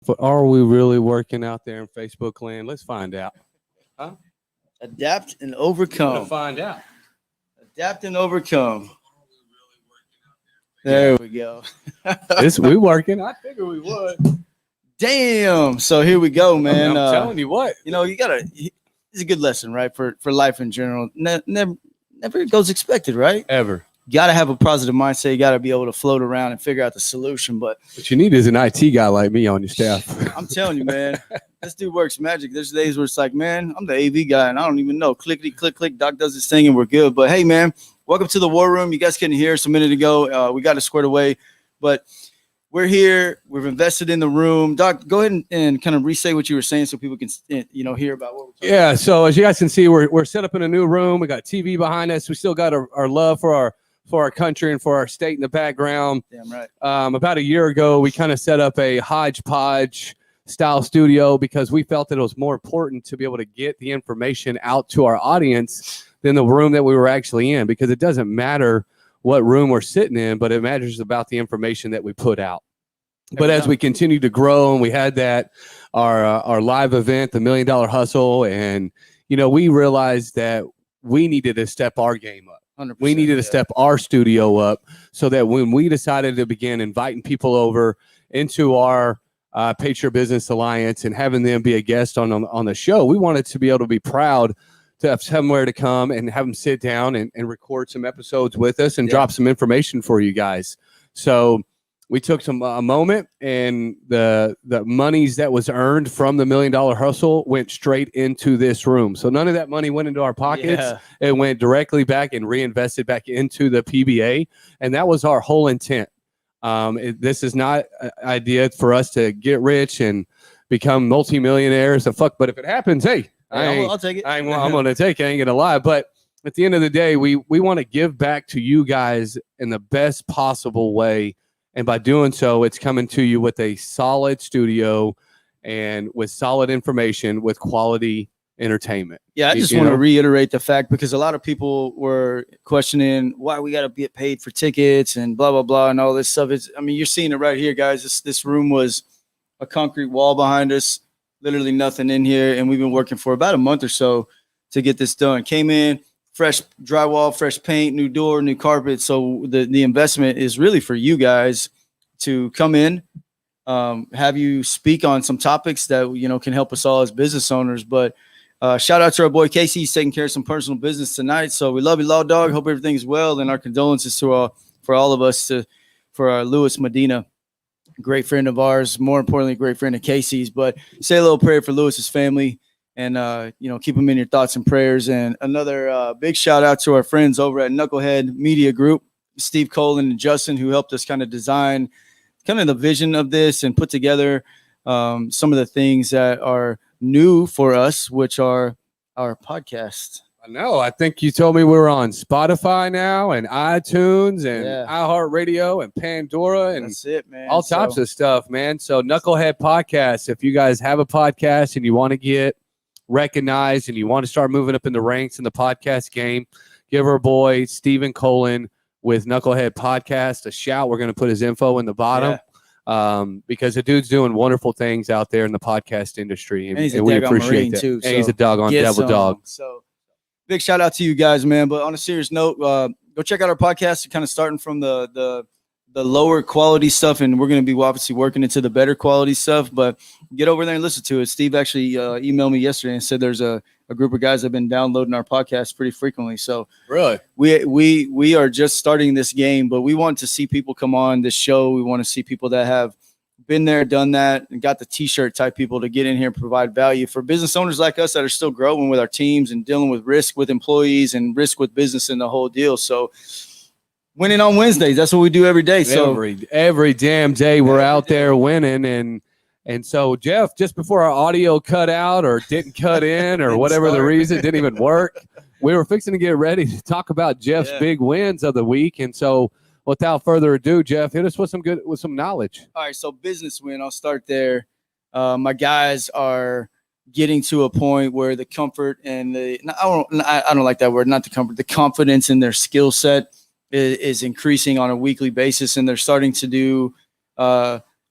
But are we really working out there in Facebook land? Let's find out. Huh? Adapt and We're gonna overcome. find out. Adapt and overcome. There we go. We working. I figure we would. Damn. So here we go, man. I'm telling you what. You gotta. It's a good lesson, right? For life in general. Never goes expected, right? Ever. You gotta have a positive mindset. You gotta be able to float around and figure out the solution. But What you need is an IT guy like me on your staff. I'm telling you, man, this dude works magic. There's days where it's like, man, I'm the AV guy and I don't even know. Clickety click click. Doc does his thing and we're good. But hey, man, welcome to the War Room. You guys couldn't hear us a minute ago. We got it squared away, but we're here. We've invested in the room. Doc, go ahead and kind of re-say what you were saying so people can hear about what we're talking about. Yeah. So as you guys can see, we're set up in a new room. We got TV behind us. We still got our love for our country and for our state in the background. Damn right. About a year ago, we kind of set up a hodgepodge style studio because we felt that it was more important to be able to get the information out to our audience than the room that we were actually in, because it doesn't matter what room we're sitting in, but it matters about the information that we put out. But as we continue to grow, and we had our live event, the $1 Million Hustle, and we realized that we needed to step our game up. We needed to step our studio up so that when we decided to begin inviting people over into our Patriot Business Alliance and having them be a guest on the show, we wanted to be able to be proud to have somewhere to come and have them sit down and record some episodes with us and drop some information for you guys. So we took a moment, and the monies that was earned from the $1 Million Hustle went straight into this room. So none of that money went into our pockets. Yeah. It went directly back and reinvested back into the PBA. And that was our whole intent. This is not an idea for us to get rich and become multimillionaires. But if it happens, hey, I'll take it. I'm going to take it. I ain't going to lie. But at the end of the day, we want to give back to you guys in the best possible way. And by doing so, it's coming to you with a solid studio and with solid information, with quality entertainment. Yeah, I just want to reiterate the fact, because a lot of people were questioning why we got to get paid for tickets and blah, blah, blah, and all this stuff. You're seeing it right here, guys. This room was a concrete wall behind us, literally nothing in here. And we've been working for about a month or so to get this done. Came in, fresh drywall, fresh paint, new door, new carpet. So the investment is really for you guys to come in, have you speak on some topics that, can help us all as business owners. But shout out to our boy Casey. He's taking care of some personal business tonight. So we love you, Law Dog. Hope everything is well. And our condolences to for all of us, for our Louis Medina, great friend of ours, more importantly, great friend of Casey's. But say a little prayer for Louis's family. And, keep them in your thoughts and prayers. And another big shout out to our friends over at Knucklehead Media Group, Steve Colin and Justin, who helped us kind of design kind of the vision of this and put together some of the things that are new for us, which are our podcast. I know. I think you told me we were on Spotify now and iTunes and iHeartRadio and Pandora and that's it, man. All types of stuff, man. So Knucklehead Podcast, if you guys have a podcast and you want to get recognized and you want to start moving up in the ranks in the podcast game, give our boy Stephen Colin with Knucklehead Podcast a shout. We're going to put his info in the bottom because the dude's doing wonderful things out there in the podcast industry, and we appreciate that. Too, and he's a doggone devil dog. So big shout out to you guys, man. But on a serious note, go check out our podcast. Kind of starting from the lower quality stuff, and we're going to be obviously working into the better quality stuff, but get over there and listen to it. Steve actually emailed me yesterday and said there's a group of guys that have been downloading our podcast pretty frequently. So really, we are just starting this game, but we want to see people come on this show. We want to see people that have been there, done that, and got the t-shirt type people to get in here and provide value for business owners like us that are still growing with our teams and dealing with risk with employees and risk with business and the whole deal. So winning on Wednesdays, that's what we do every day. So every damn day we're out there winning. And so, Jeff, just before our audio cut out or didn't cut in or whatever the reason, didn't even work, we were fixing to get ready to talk about Jeff's big wins of the week. And so without further ado, Jeff, hit us with some knowledge. All right, so business win, I'll start there. My guys are getting to a point where the comfort and I don't like that word, not the comfort, the confidence in their skill set is increasing on a weekly basis, and they're starting to do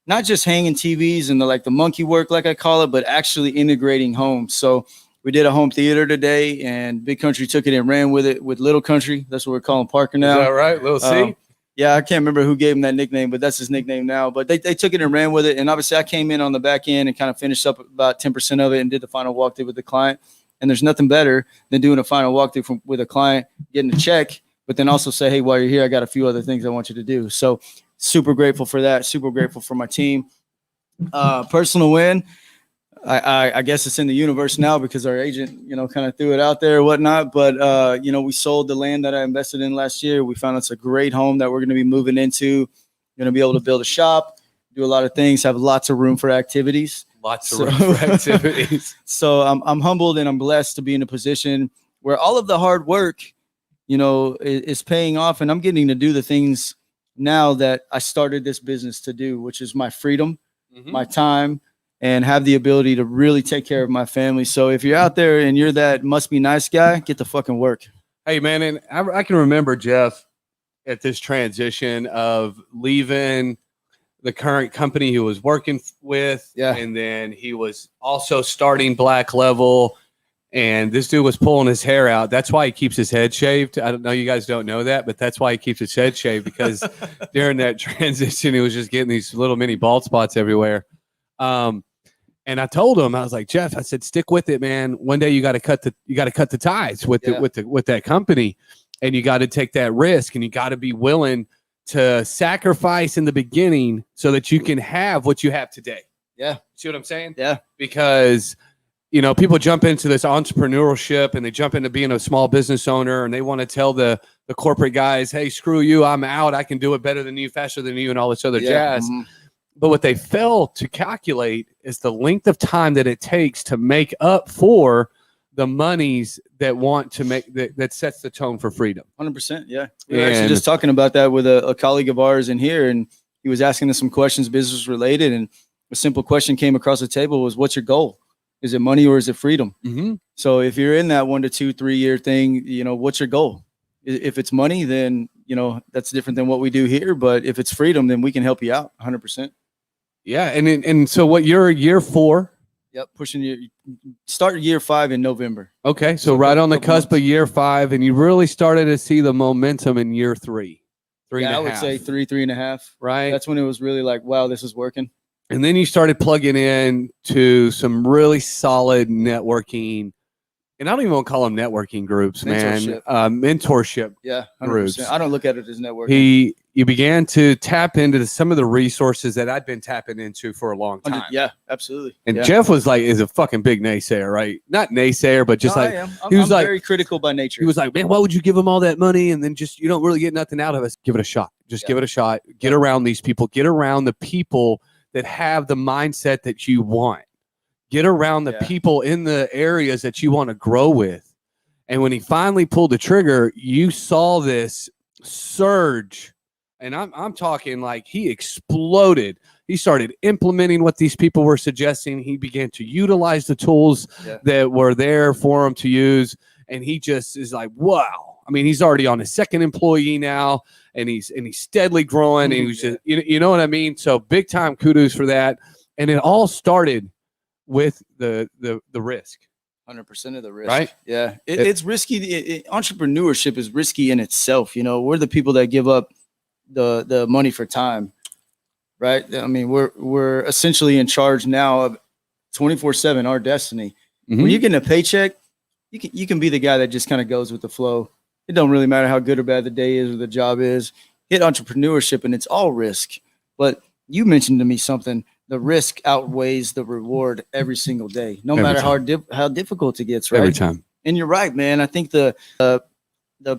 not just hanging TVs and the monkey work, like I call it, but actually integrating homes. So we did a home theater today, and Big Country took it and ran with it with Little Country. That's what we're calling Parker now. Is that right? Little C? Yeah, I can't remember who gave him that nickname, but that's his nickname now. But they took it and ran with it. And obviously I came in on the back end and kind of finished up about 10% of it and did the final walkthrough with the client. And there's nothing better than doing a final walkthrough with a client, getting a check, but then also say, hey, while you're here, I got a few other things I want you to do. So super grateful for that. Super grateful for my team. Personal win. I guess it's in the universe now because our agent, kind of threw it out there or whatnot. But, we sold the land that I invested in last year. We found it's a great home that we're going to be moving into. Going to be able to build a shop, do a lot of things, have lots of room for activities. Lots of room for activities. So I'm humbled and I'm blessed to be in a position where all of the hard work, is paying off. And I'm getting to do the things now that I started this business to do, which is my freedom, my time, and have the ability to really take care of my family. So if you're out there and you're that must be nice guy, get to fucking work. Hey, man, and I can remember Jeff at this transition of leaving the current company he was working with. Yeah. And then he was also starting Black Level. And this dude was pulling his hair out. That's why he keeps his head shaved. I don't know. You guys don't know that, but that's why he keeps his head shaved, because during that transition, he was just getting these little mini bald spots everywhere. And I told him, I was like, Jeff, I said, stick with it, man. One day you got to cut the ties with that company, and you got to take that risk, and you got to be willing to sacrifice in the beginning so that you can have what you have today. Yeah. See what I'm saying? Yeah. Because, people jump into this entrepreneurship and they jump into being a small business owner, and they want to tell the corporate guys, hey, screw you, I'm out. I can do it better than you, faster than you, and all this other jazz. Mm-hmm. But what they fail to calculate is the length of time that it takes to make up for the monies that want to make that sets the tone for freedom. 100%. Yeah. We were actually just talking about that with a colleague of ours in here, and he was asking us some questions business related. And a simple question came across the table was, what's your goal? Is it money or is it freedom? Mm-hmm. So if you're in that 1 to 2, 3 year thing, what's your goal? If it's money, then, that's different than what we do here. But if it's freedom, then we can help you out 100%. Yeah. And so what, you're year 4? Yep. Start year 5 in November. Okay. So right on the cusp of year 5, and you really started to see the momentum in year 3. I would say 3.5. Right. That's when it was really like, wow, this is working. And then you started plugging in to some really solid networking, and I don't even want to call them networking groups, mentorship. Mentorship. Yeah, 100%. Groups. I don't look at it as networking. You began to tap into some of the resources that I'd been tapping into for a long time. Yeah, absolutely. And Jeff is a fucking big naysayer, right? Not naysayer, but just I am. I'm very critical by nature. He was like, man, why would you give them all that money and then just you don't really get nothing out of it? Give it a shot. Just give it a shot. Get around these people. Get around the people that have the mindset that you want. Get around the people in the areas that you want to grow with. And when he finally pulled the trigger, you saw this surge. And I'm talking like he exploded. He started implementing what these people were suggesting. He began to utilize the tools that were there for him to use. And he just is like, wow. I mean, he's already on his second employee now, and he's steadily growing. And he was just, you know what I mean? So big time kudos for that. And it all started with the risk. 100% of the risk. Right? Yeah. It's risky. Entrepreneurship is risky in itself. We're the people that give up the money for time. Right. I mean, we're essentially in charge now of 24/7, our destiny. Mm-hmm. When you're getting a paycheck, you can be the guy that just kind of goes with the flow. It don't really matter how good or bad the day is or the job is. Hit entrepreneurship and it's all risk. But you mentioned to me something. The risk outweighs the reward every single day, no matter how difficult it gets. Right. Every time. And you're right, man. I think the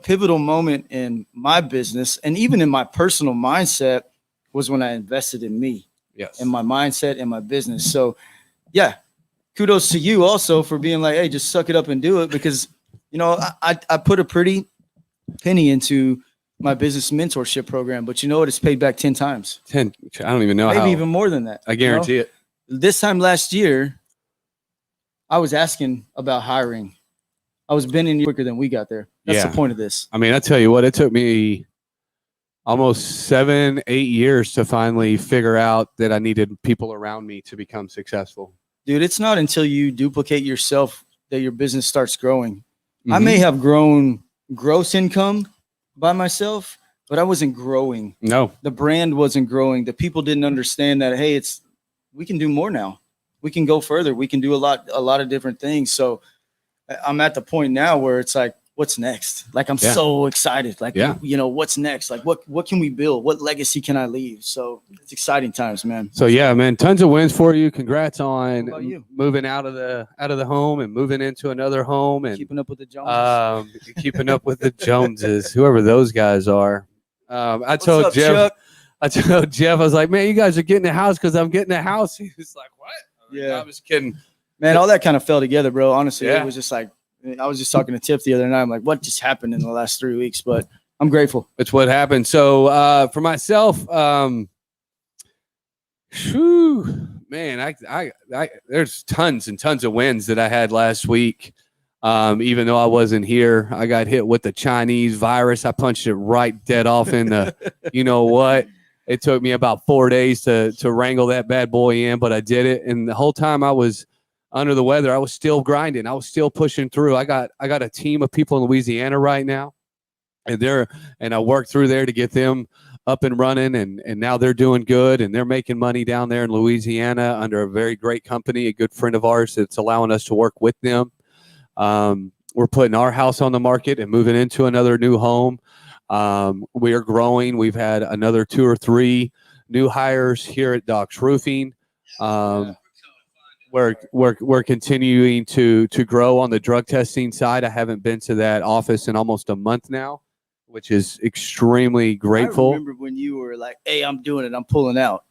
pivotal moment in my business and even in my personal mindset was when I invested in me. Yes. In my mindset and my business. So, yeah, kudos to you also for being like, hey, just suck it up and do it. Because, I put a pretty penny into my business mentorship program, but you know what? It's paid back 10 times. 10. I don't even know Maybe even more than that. I guarantee it. This time last year, I was asking about hiring. I was bending quicker than we got there. That's the point of this. I mean, I tell you what, it took me almost 7, 8 years to finally figure out that I needed people around me to become successful. Dude, it's not until you duplicate yourself that your business starts growing. I Mhm. may have grown gross income by myself, but I wasn't growing. No. The brand wasn't growing. The people didn't understand that, hey, we can do more now. We can go further. We can do a lot of different things. So I'm at the point now where it's like, what's next? Like, I'm so excited. Like, what's next? Like, what can we build? What legacy can I leave? So it's exciting times, man. So yeah, man, tons of wins for you. Congrats on What about you? moving out of the home and moving into another home and Keeping up with the Joneses. keeping up with the Joneses, whoever those guys are. I told up, Jeff, Chuck? I told Jeff, I was like, man, you guys are getting a house because I'm getting a house. He was like, what? Yeah, I was kidding. Man, all that kind of fell together, bro. Honestly, Yeah. It was just like, I was just talking to Tiff the other night. I'm like, what just happened in the last 3 weeks? But I'm grateful. It's what happened. So for myself, man, I there's tons and tons of wins that I had last week. Even though I wasn't here, I got hit with the Chinese virus. I punched it right dead off in the, you know what? It took me about 4 days to wrangle that bad boy in, but I did it. And the whole time I was under the weather, I was still grinding. I was still pushing through. I got a team of people in Louisiana right now, and I worked through there to get them up and running, and now they're doing good, and they're making money down there in Louisiana under a very great company, a good friend of ours that's allowing us to work with them. We're putting our house on the market and moving into another new home. We are growing. We've had another 2 or 3 new hires here at Doc's Roofing. We're continuing to grow on the drug testing side. I haven't been to that office in almost a month now, which is extremely grateful. I remember when you were like, hey, I'm doing it. I'm pulling out.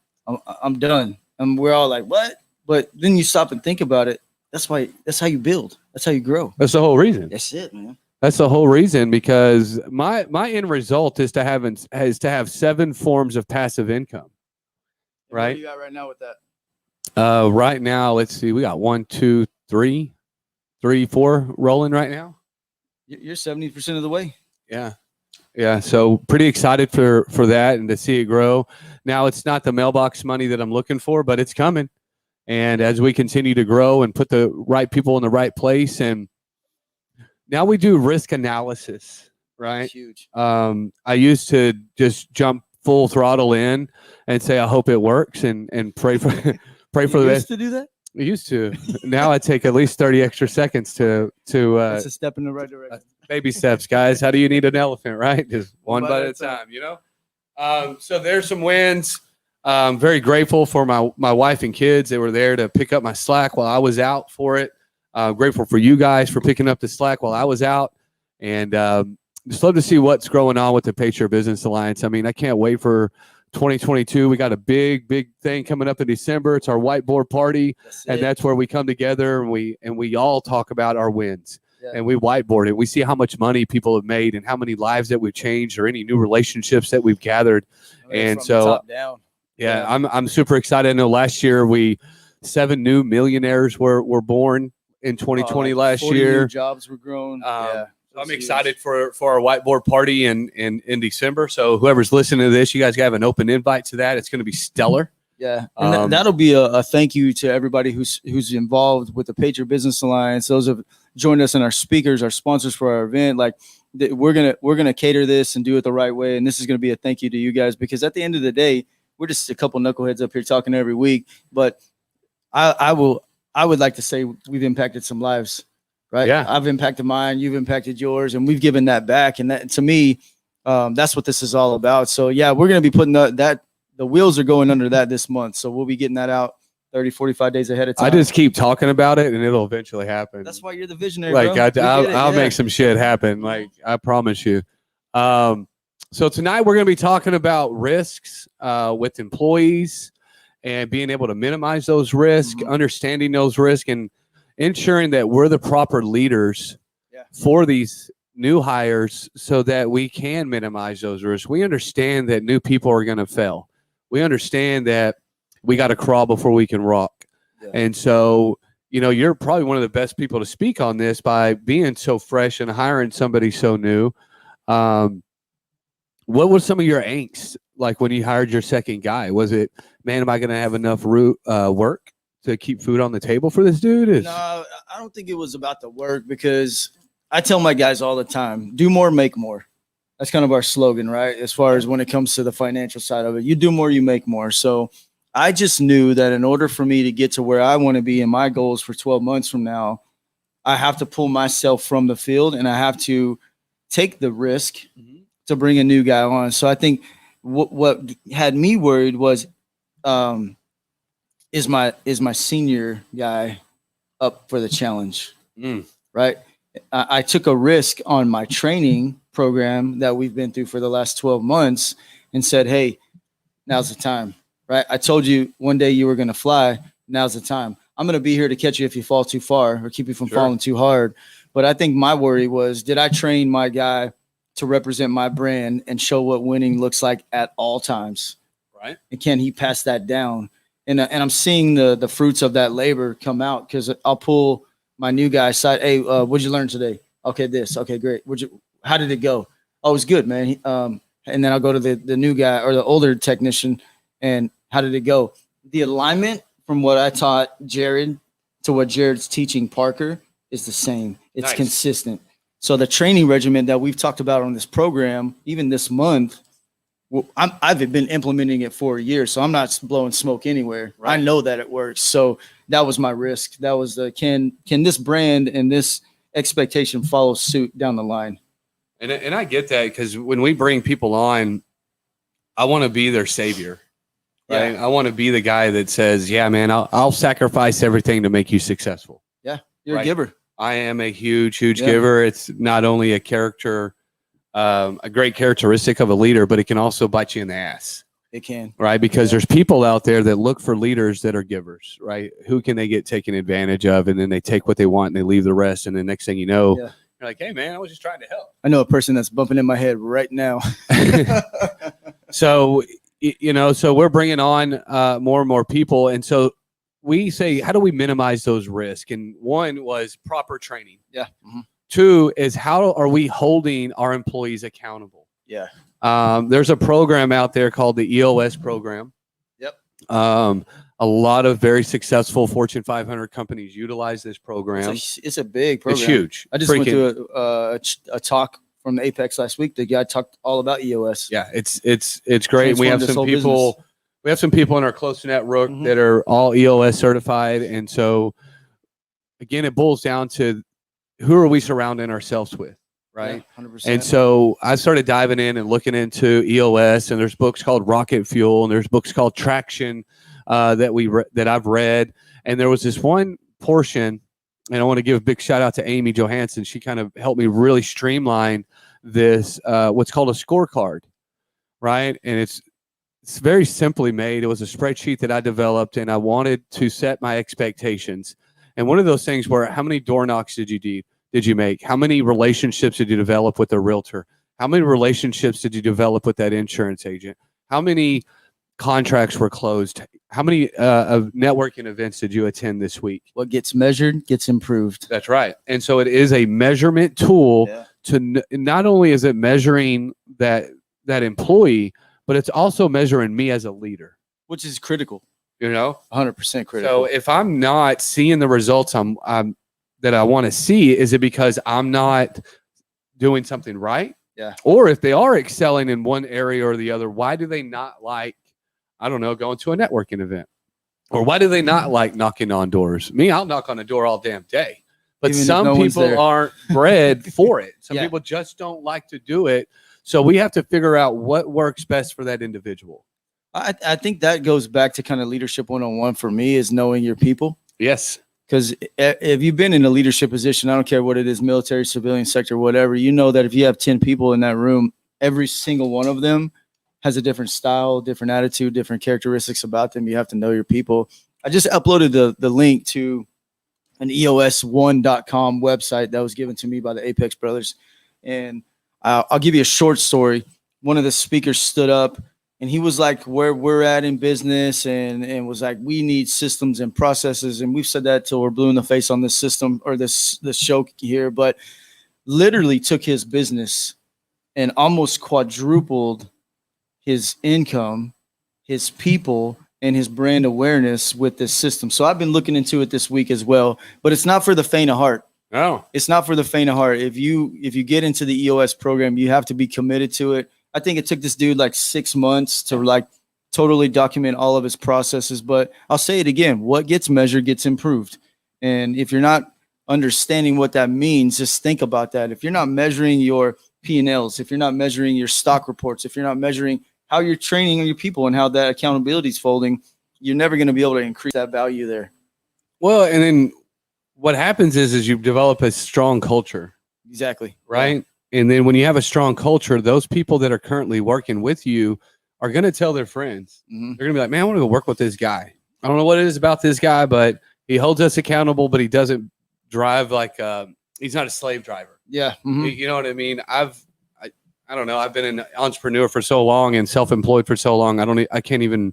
I'm done. And we're all like, what? But then you stop and think about it. That's how you build. That's how you grow. That's the whole reason. That's it, man. That's the whole reason, because my end result is to have 7 forms of passive income. Right. What do you got right now with that? Right now, let's see. We got 1, 2, 3, 4 rolling right now. You're 70% of the way. Yeah. So pretty excited for that and to see it grow. Now it's not the mailbox money that I'm looking for, but it's coming. And as we continue to grow and put the right people in the right place, and now we do risk analysis, right? That's huge. I used to just jump full throttle in and say, I hope it works, and pray for the best. Used to do that? I used to. Now I take at least 30 extra seconds to That's a step in the right direction. Baby steps, guys. How do you need an elephant, right? Just one bite at a time, you know? So there's some wins. Very grateful for my wife and kids. They were there to pick up my slack while I was out for it. Grateful for you guys for picking up the slack while I was out. And just love to see what's going on with the Patriot Business Alliance. I mean, I can't wait for 2022. We got a big thing coming up in December. It's our whiteboard party. That's where we come together and we all talk about our wins. Yeah. And we whiteboard it. We see how much money people have made and how many lives that we've changed or any new relationships that we've gathered. And so top down. Yeah, I'm super excited. I know last year 7 new millionaires were born in 2020 last 40 year. New jobs were grown. I'm excited for our whiteboard party in December. So whoever's listening to this, you guys have an open invite to that. It's going to be stellar. Yeah, and that'll be a thank you to everybody who's involved with the Patriot Business Alliance. Those have joined us and our speakers, our sponsors for our event. Like we're gonna cater this and do it the right way. And this is gonna be a thank you to you guys, because at the end of the day, we're just a couple knuckleheads up here talking every week. But I would like to say we've impacted some lives, right? Yeah, I've impacted mine, you've impacted yours, and we've given that back. And that, to me, that's what this is all about. So yeah, we're gonna be putting the wheels are going under that this month. So we'll be getting that out 30, 45 days ahead of time. I just keep talking about it and it'll eventually happen. That's why you're the visionary. Like bro. I'll make some shit happen. Like I promise you. So tonight we're going to be talking about risks with employees and being able to minimize those risks, understanding those risks, and ensuring that we're the proper leaders for these new hires so that we can minimize those risks. We understand that new people are going to fail. We understand that we got to crawl before we can walk. Yeah. And so, you're probably one of the best people to speak on this by being so fresh and hiring somebody so new. What was some of your angst like when you hired your second guy? Was it, man, am I going to have enough work to keep food on the table for this dude? No, I don't think it was about the work, because I tell my guys all the time, do more, make more. That's kind of our slogan, right? As far as when it comes to the financial side of it, you do more, you make more. So I just knew that in order for me to get to where I want to be and my goals for 12 months from now, I have to pull myself from the field, and I have to take the risk to bring a new guy on. So I think what had me worried was, is my senior guy up for the challenge? Right. I took a risk on my training program that we've been through for the last 12 months and said, hey, now's the time. Right. I told you one day you were going to fly. Now's the time. I'm going to be here to catch you if you fall too far or keep you from falling too hard. But I think my worry was, did I train my guy to represent my brand and show what winning looks like at all times? Right. And can he pass that down? And I'm seeing the fruits of that labor come out, because I'll pull my new guy aside. Hey, what'd you learn today? Okay, this. Okay, great. How did it go? Oh, it was good, man. And then I'll go to the new guy or the older technician, and how did it go? The alignment from what I taught Jared to what Jared's teaching Parker is the same. It's consistent. So the training regimen that we've talked about on this program, even this month, I've been implementing it for a year, so I'm not blowing smoke anywhere. Right. I know that it works. So that was my risk. That was the can this brand and this expectation follow suit down the line? And I get that, because when we bring people on, I want to be their savior. Right. Yeah. I want to be the guy that says, yeah, man, I'll sacrifice everything to make you successful. Yeah. You're a giver. I am a huge giver. It's not only a character, a great characteristic of a leader, but it can also bite you in the ass. It can. Right. Because there's people out there that look for leaders that are givers, right? Who can they get taken advantage of? And then they take what they want and they leave the rest. And the next thing you know, you're like, hey, man, I was just trying to help. I know a person that's bumping in my head right now. So, so we're bringing on more and more people. And so we say, how do we minimize those risks? And one was proper training. Yeah. Two is, how are we holding our employees accountable? Yeah. There's a program out there called the EOS program. Yep. A lot of very successful Fortune 500 companies utilize this program. It's a big program. It's huge. I just went to a talk from the Apex last week. The guy talked all about EOS. Yeah, it's great. We have some people. Business. We have some people in our close network that are all EOS certified, and so again, it boils down to, who are we surrounding ourselves with, right? Yeah, 100%. And so I started diving in and looking into EOS, and there's books called Rocket Fuel, and there's books called Traction that I've read, and there was this one portion, and I want to give a big shout out to Amy Johansson. She kind of helped me really streamline this, what's called a scorecard, right? And it's very simply made. It was a spreadsheet that I developed, and I wanted to set my expectations. And one of those things were, how many door knocks did you make? How many relationships did you develop with a realtor? How many relationships did you develop with that insurance agent? How many contracts were closed? How many of networking events did you attend this week? What gets measured gets improved. That's right. And so it is a measurement tool to not only is it measuring that employee, but it's also measuring me as a leader, which is critical. 100% critical. So if I'm not seeing the results that I want to see, is it because I'm not doing something right? Yeah. Or if they are excelling in one area or the other, why do they not like, I don't know, going to a networking event? Or why do they not like knocking on doors? Me, I'll knock on a door all damn day. But even some people aren't bred for it. Some people just don't like to do it. So we have to figure out what works best for that individual. I think that goes back to kind of leadership 101 for me, is knowing your people. Yes. Because if you've been in a leadership position, I don't care what it is, military, civilian sector, whatever, you know that if you have 10 people in that room, every single one of them has a different style, different attitude, different characteristics about them. You have to know your people. I just uploaded the link to an EOS1.com website that was given to me by the Apex brothers. And I'll give you a short story. One of the speakers stood up, and he was like, where we're at in business, and was like, we need systems and processes. And we've said that till we're blue in the face on this system or this show here, but literally took his business and almost quadrupled his income, his people, and his brand awareness with this system. So I've been looking into it this week as well, but it's not for the faint of heart. Oh, It's not for the faint of heart. If you get into the EOS program, you have to be committed to it. I think it took this dude like 6 months to like totally document all of his processes. But I'll say it again, what gets measured gets improved. And if you're not understanding what that means, just think about that. If you're not measuring your P&Ls, if you're not measuring your stock reports, if you're not measuring how you're training your people and how that accountability is folding, you're never going to be able to increase that value there. well, and then what happens is you develop a strong culture, Exactly. right? And then when you have a strong culture, those people that are currently working with you are going to tell their friends. Mm-hmm. They're going to be like, man, I want to go work with this guy. I don't know what it is about this guy, but he holds us accountable, but he doesn't drive like he's not a slave driver. Yeah. Mm-hmm. You know what I mean? I don't know. I've been an entrepreneur for so long and self-employed for so long. I can't even,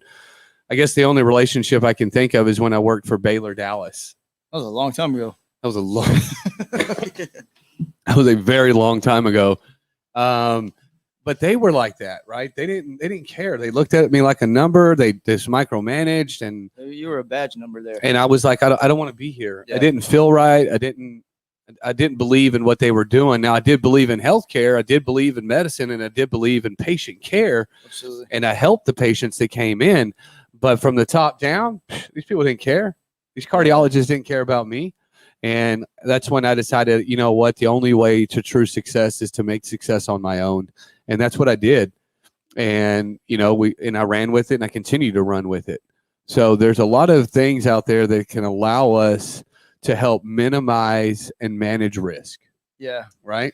I guess the only relationship I can think of is when I worked for Baylor Dallas. That was a long time ago. That was a long, that was a very long time ago. But they were like that, right? They didn't care. They looked at me like a number. They just micromanaged, and You were a badge number there. and I was like, I don't want to be here. Yeah. I didn't feel right. I didn't believe in what they were doing. Now I did believe in healthcare. I did believe in medicine, and I did believe in patient care. Absolutely. And I helped the patients that came in. But from the top down, these people didn't care. These cardiologists didn't care about me. And that's when I decided, you know what, the only way to true success is to make success on my own. And that's what I did. And, you know, I ran with it, and I continue to run with it. So there's a lot of things out there that can allow us to help minimize and manage risk. Yeah. Right.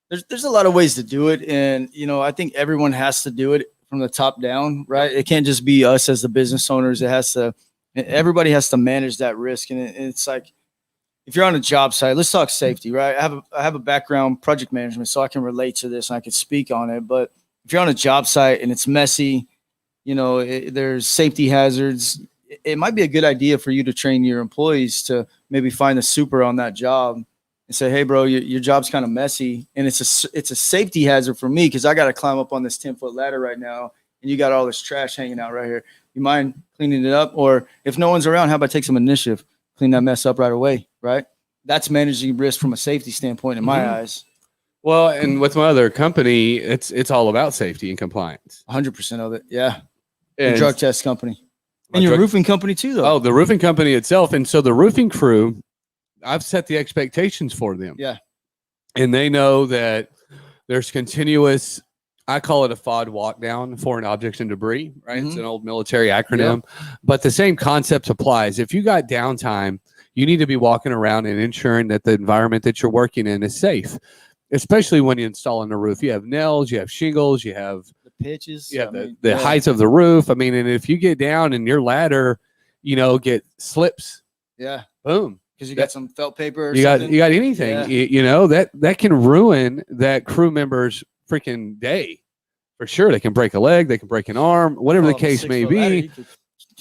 There's a lot of ways to do it. And, you know, I think everyone has to do it from the top down, right? It can't just be us as the business owners. Everybody has to manage that risk. And it's like, if you're on a job site, let's talk safety, right? I have a background project management, so I can relate to this and I can speak on it. But if you're on a job site and it's messy, you know, there's safety hazards, it might be a good idea for you to train your employees to maybe find a super on that job and say, hey, bro, your job's kind of messy. And it's a safety hazard for me because I got to climb up on this 10-foot ladder right now, and you got all this trash hanging out right here. You mind cleaning it up? Or if no one's around, how about take some initiative? Clean that mess up right away, right? That's managing risk from a safety standpoint in my eyes. Well, and with my other company, it's all about safety and compliance. 100% of it, yeah. Your And drug test company. And your roofing company too, though. Oh, the roofing company itself. And so the roofing crew, I've set the expectations for them. Yeah. And they know that there's continuous, I call it a FOD walk down, foreign objects and debris, right? It's an old military acronym, but the same concept applies. If you got downtime, you need to be walking around and ensuring that the environment that you're working in is safe, especially when you install on the roof. You have nails, you have shingles, you have the pitches, you have the heights of the roof. I mean, and if you get down and your ladder, you know, get slips, boom. Because you got some felt paper or you something. got anything, you know, that can ruin that crew member's freaking day for sure. They can break a leg, they can break an arm, whatever the case may be.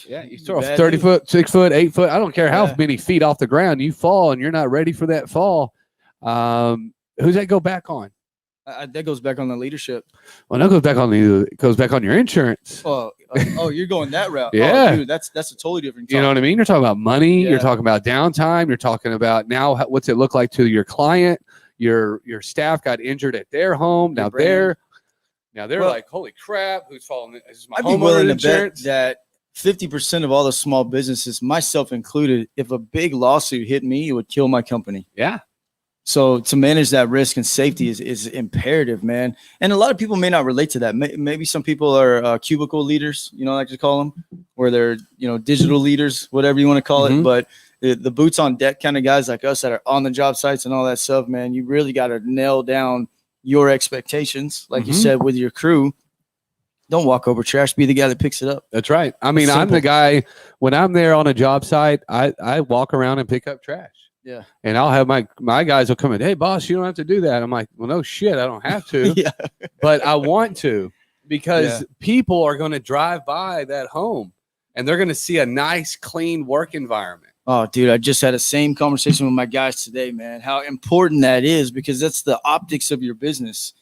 You throw a 30 foot, 6 foot, 8 foot. I don't care how many feet off the ground you fall, and you're not ready for that fall. Who's that go back on? That goes back on the leadership. Well, that goes back on your insurance. Oh, you're going that route. Yeah, oh, dude, that's a totally different topic. You know what I mean? You're talking about money. You're talking about downtime. You're talking about now what's it look like to your client. Your staff got injured at their home. Now they're like, holy crap, who's falling? Is my I'd be willing to bet insurance? that 50% of all the small businesses, myself included, if a big lawsuit hit me, it would kill my company. Yeah. So to manage that risk and safety is imperative, man. And a lot of people may not relate to that. Maybe some people are cubicle leaders, you know, I like to call them, or they're, you know, digital leaders, whatever you want to call it. But the boots on deck kind of guys like us that are on the job sites and all that stuff, man, you really got to nail down your expectations, like you said, with your crew. Don't walk over trash. Be the guy that picks it up. That's right. I mean, I'm the guy, when I'm there on a job site, I walk around and pick up trash. Yeah. And I'll have my guys will come in, hey, boss, you don't have to do that. I'm like, well, no shit, I don't have to. But I want to, because people are going to drive by that home and they're going to see a nice, clean work environment. Oh, dude, I just had the same conversation with my guys today, man. How important that is, because that's the optics of your business.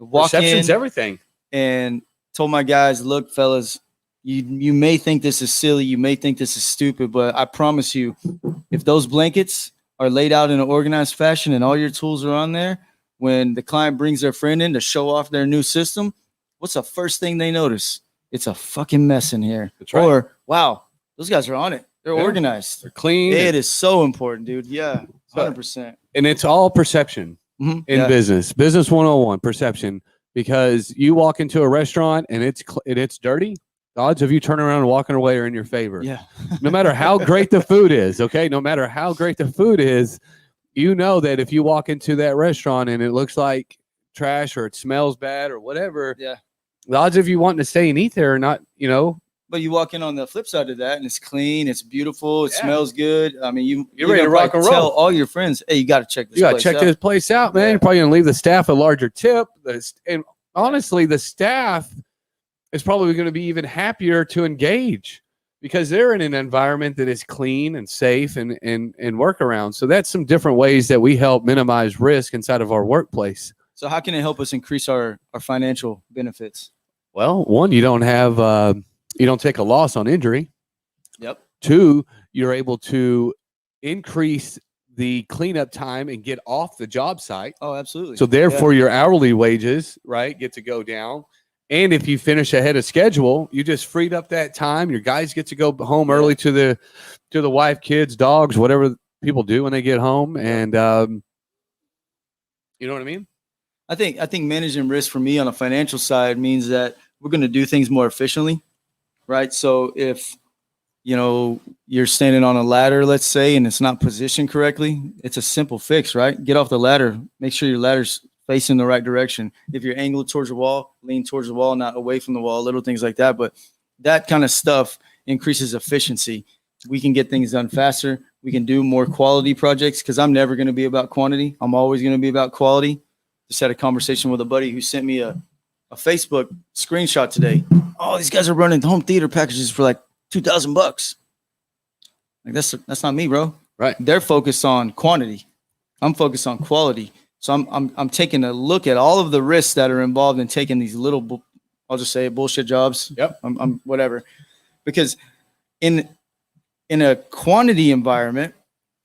Walk Perception's in everything. and told my guys, look, fellas, you may think this is silly, you may think this is stupid, but I promise you, if those blankets are laid out in an organized fashion and all your tools are on there, when the client brings their friend in to show off their new system, what's the first thing they notice? It's a fucking mess in here. That's right. Or, wow, those guys are on it. They're organized. They're clean. It is so important, dude. Yeah, 100%. And it's all perception in business. Business 101, perception. Because you walk into a restaurant and it's dirty, the odds of you turning around and walking away are in your favor. Yeah. No matter how great the food is, okay? No matter how great the food is, you know that if you walk into that restaurant and it looks like trash or it smells bad or whatever, the odds of you wanting to stay and eat there are not, But you walk in on the flip side of that and it's clean, it's beautiful, it smells good. I mean, you're ready to rock and roll. Tell all your friends, hey, you got to check this place out. You got to check this place out, man. You're probably going to leave the staff a larger tip. And honestly, the staff is probably going to be even happier to engage because they're in an environment that is clean and safe and work around. So that's some different ways that we help minimize risk inside of our workplace. So how can it help us increase our financial benefits? Well, one, you don't take a loss on injury. Yep. Two, you're able to increase the cleanup time and get off the job site. Oh, absolutely. So therefore your hourly wages, right, get to go down. And if you finish ahead of schedule, you just freed up that time. Your guys get to go home early to the wife, kids, dogs, whatever people do when they get home. And you know what I mean? I think managing risk for me on the financial side means that we're going to do things more efficiently, right? So if you're standing on a ladder, let's say, and it's not positioned correctly, it's a simple fix, right? Get off the ladder. Make sure your ladder's facing the right direction. If you're angled towards the wall, lean towards the wall, not away from the wall, little things like that. But that kind of stuff increases efficiency. We can get things done faster. We can do more quality projects because I'm never going to be about quantity. I'm always going to be about quality. Just had a conversation with a buddy who sent me a Facebook screenshot today. Oh, these guys are running home theater packages for like $2,000. Like that's not me, bro. Right. They're focused on quantity. I'm focused on quality. So I'm taking a look at all of the risks that are involved in taking these little, I'll just say it, bullshit jobs. Yep. I'm whatever, because in a quantity environment,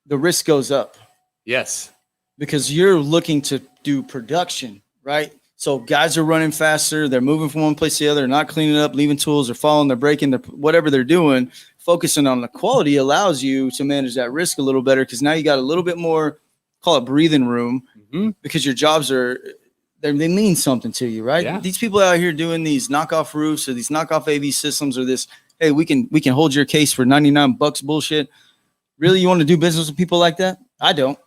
the risk goes up. Yes. Because you're looking to do production, right? So guys are running faster. They're moving from one place to the other. They're not cleaning up, leaving tools. They're falling. They're breaking. Whatever they're doing. Focusing on the quality allows you to manage that risk a little better because now you got a little bit more, call it breathing room, because your jobs they mean something to you, right? Yeah. These people out here doing these knockoff roofs or these knockoff AV systems or this, hey, we can hold your case for $99 bullshit. Really, you want to do business with people like that? I don't.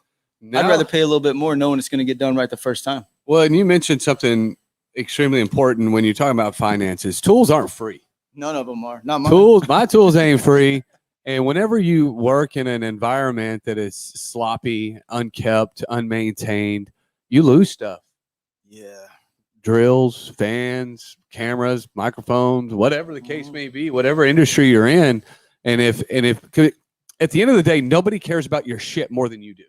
No. I'd rather pay a little bit more knowing it's going to get done right the first time. Well, and you mentioned something extremely important when you're talking about finances. Tools aren't free. None of them are. Not mine. Tools. My tools ain't free. And whenever you work in an environment that is sloppy, unkept, unmaintained, you lose stuff. Yeah. Drills, fans, cameras, microphones, whatever the case may be, whatever industry you're in. And if at the end of the day, nobody cares about your shit more than you do.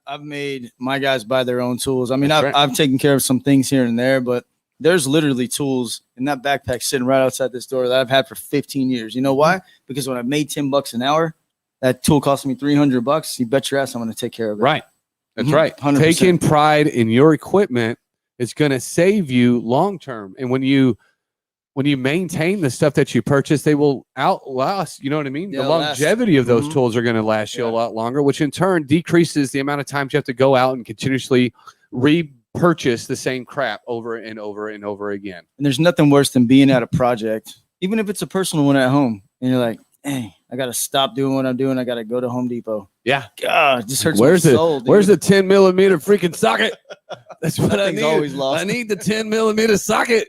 I've made my guys buy their own tools. I mean, I've taken care of some things here and there, but there's literally tools in that backpack sitting right outside this door that I've had for 15 years. You know why? Because when I made $10 an hour, that tool cost me $300. You bet your ass I'm going to take care of it. Right. That's right. 100%. Taking pride in your equipment is going to save you long term. And when you maintain the stuff that you purchase, they will outlast, you know what I mean? The longevity of those tools are going to last you a lot longer, which in turn decreases the amount of times you have to go out and continuously repurchase the same crap over and over and over again. And there's nothing worse than being at a project, even if it's a personal one at home, and you're like, hey, I got to stop doing what I'm doing. I got to go to Home Depot. Yeah. God, it just hurts my soul, dude. Where's the 10 millimeter freaking socket? That's what I need. Always lost. I need the 10 millimeter socket.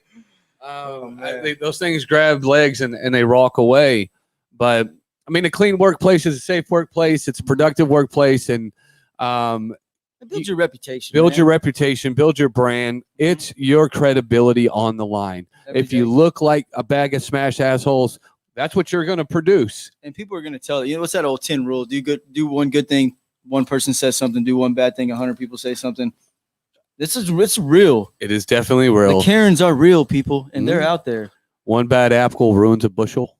Those things grab legs and they walk away. But I mean, a clean workplace is a safe workplace. It's a productive workplace, and build your reputation. Build your reputation. Build your brand. It's your credibility on the line. If you look like a bag of smashed assholes, that's what you're going to produce. And people are going to tell you. What's that old 10 rule? Do one good thing, one person says something. Do one bad thing, 100 people say something. It's real. It is definitely real. The Karens are real, people, and they're out there. One bad apple ruins a bushel.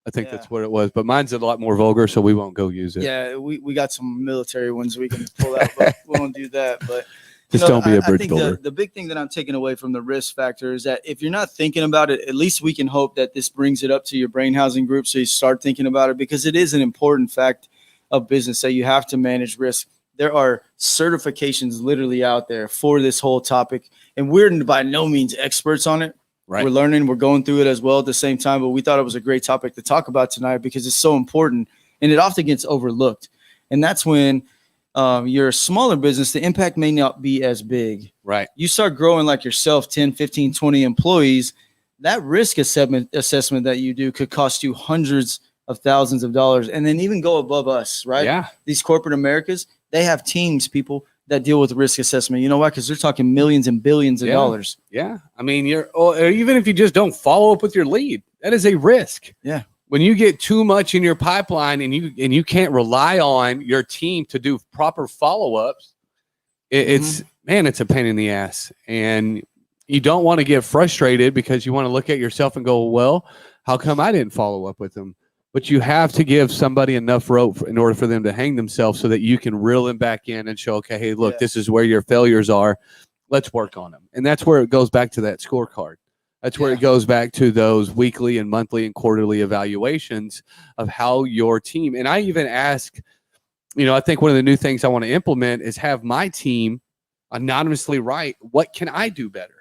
I think Yeah. that's what it was. But mine's a lot more vulgar, so we won't go use it. Yeah, we got some military ones we can pull out, but we won't do that. But Just don't be a I bridge think builder. the big thing that I'm taking away from the risk factor is that if you're not thinking about it, at least we can hope that this brings it up to your brain housing group so you start thinking about it, because it is an important fact of business that you have to manage risk. There are certifications literally out there for this whole topic, and we're by no means experts on it. Right. We're learning, we're going through it as well at the same time, but we thought it was a great topic to talk about tonight because it's so important and it often gets overlooked. And that's when you're a smaller business, the impact may not be as big. Right. You start growing like yourself, 10, 15, 20 employees, that risk assessment that you do could cost you hundreds of thousands of dollars and then even go above us, right? Yeah. These corporate Americas, they have teams, people that deal with risk assessment. You know why? Because they're talking millions and billions of dollars. Yeah. I mean, or even if you just don't follow up with your lead, that is a risk. Yeah. When you get too much in your pipeline and you can't rely on your team to do proper follow-ups, it's a pain in the ass. And you don't want to get frustrated because you want to look at yourself and go, well, how come I didn't follow up with them? But you have to give somebody enough rope in order for them to hang themselves so that you can reel them back in and show, okay, hey, look, this is where your failures are. Let's work on them. And that's where it goes back to that scorecard. That's where it goes back to those weekly and monthly and quarterly evaluations of how your team. And I even ask, I think one of the new things I want to implement is have my team anonymously write, what can I do better?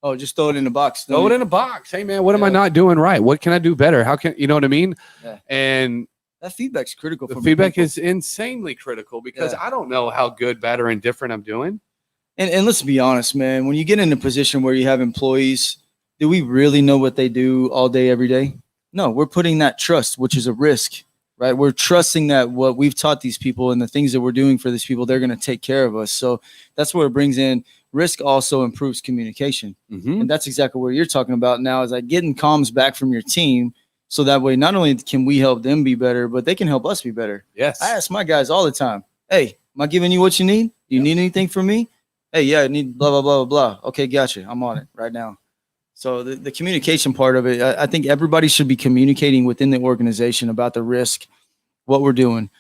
Oh, just throw it in a box. Throw it in a box. Hey, man, what am I not doing right? What can I do better? How can, you know what I mean? Yeah. And that feedback's critical. The feedback is insanely critical because I don't know how good, bad, or indifferent I'm doing. And let's be honest, man, when you get in a position where you have employees, do we really know what they do all day, every day? No, we're putting that trust, which is a risk, right? We're trusting that what we've taught these people and the things that we're doing for these people, they're going to take care of us. So that's where it brings in risk. Also improves communication. And that's exactly what you're talking about now is like getting comms back from your team. So that way, not only can we help them be better, but they can help us be better. Yes. I ask my guys all the time, hey, am I giving you what you need? Do you need anything from me? Hey, yeah, I need blah, blah, blah, blah. Okay, gotcha. I'm on it right now. So the communication part of it, I think everybody should be communicating within the organization about the risk, what we're doing.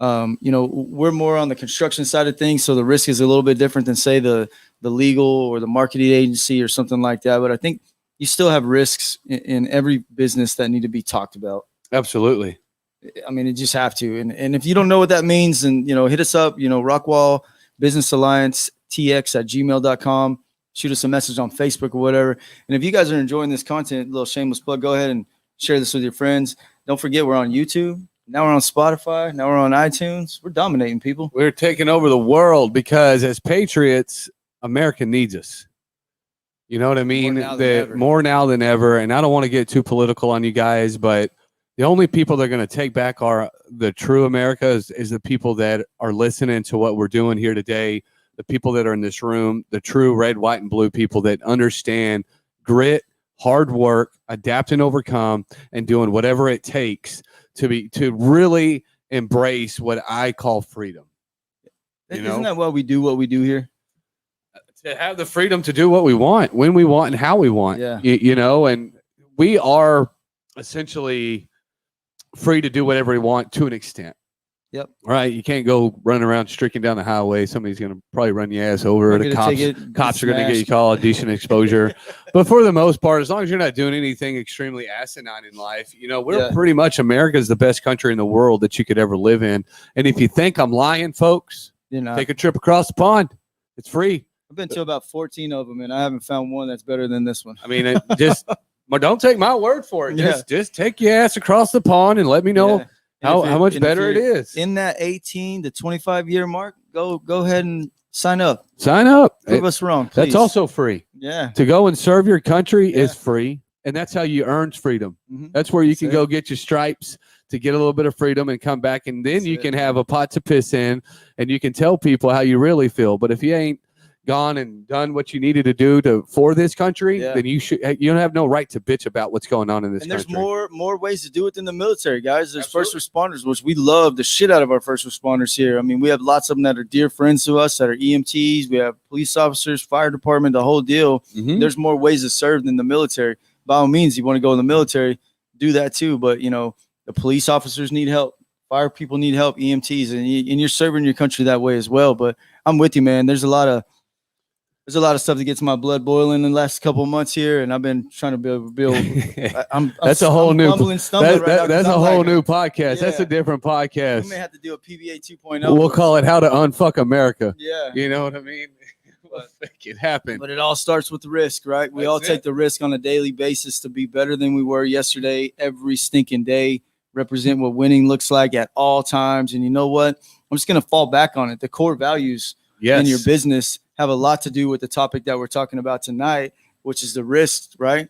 We're more on the construction side of things, so the risk is a little bit different than, say, the legal or the marketing agency or something like that. But I think you still have risks in every business that need to be talked about. Absolutely. I mean, you just have to. And if you don't know what that means, then, hit us up, Rockwall Business Alliance tx@gmail.com. Shoot us a message on Facebook or whatever. And if you guys are enjoying this content, a little shameless plug, go ahead and share this with your friends. Don't forget, we're on YouTube. Now we're on Spotify. Now we're on iTunes. We're dominating, people. We're taking over the world because as patriots, America needs us. You know what I mean? More now than ever. And I don't want to get too political on you guys, but the only people that are going to take back the true America is the people that are listening to what we're doing here today. The people that are in this room, the true red, white, and blue people that understand grit, hard work, adapt and overcome, and doing whatever it takes to really embrace what I call freedom. Isn't that why we do what we do here? To have the freedom to do what we want, when we want, and how we want. Yeah. And we are essentially free to do whatever we want to an extent. Yep. Right. You can't go running around streaking down the highway. Somebody's going to probably run your ass over. The cops are going to get you called, decent exposure. But for the most part, as long as you're not doing anything extremely asinine in life, we're pretty much America's the best country in the world that you could ever live in. And if you think I'm lying, folks, take a trip across the pond. It's free. I've been to about 14 of them, and I haven't found one that's better than this one. I mean, don't take my word for it. Just take your ass across the pond and let me know. How much better it is. In that 18 to 25 year mark, go ahead and sign up. Sign up. Prove us wrong, please. That's also free. Yeah. To go and serve your country is free. And that's how you earn freedom. That's where you can go get your stripes to get a little bit of freedom and come back. And then you can have a pot to piss in and you can tell people how you really feel. But if you ain't gone and done what you needed to do for this country, Yeah. then you don't have no right to bitch about what's going on in this And country. there's more ways to do it than the military, guys. There's first responders, which we love the shit out of our first responders here. I mean, we have lots of them that are dear friends to us, that are EMTs. We have police officers, fire department, the whole deal. There's more ways to serve than the military. By all means, you want to go in the military, do that too. But, you know, the police officers need help. Fire people need help, EMTs, and you're serving your country that way as well. But I'm with you, man. There's a lot of stuff that gets my blood boiling in the last couple of months here, and I've been trying to build. That's a whole new that's a whole new podcast. Yeah. That's a different podcast. We may have to do a PBA 2.0. We'll call it "How to Unfuck America." Yeah, you know what I mean. We'll make it happen. But it all starts with the risk, right? We all take the risk on a daily basis to be better than we were yesterday, every stinking day. Represent what winning looks like at all times. And you know what? I'm just going to fall back on it. The core values in your business have a lot to do with the topic that we're talking about tonight, which is the risk, right?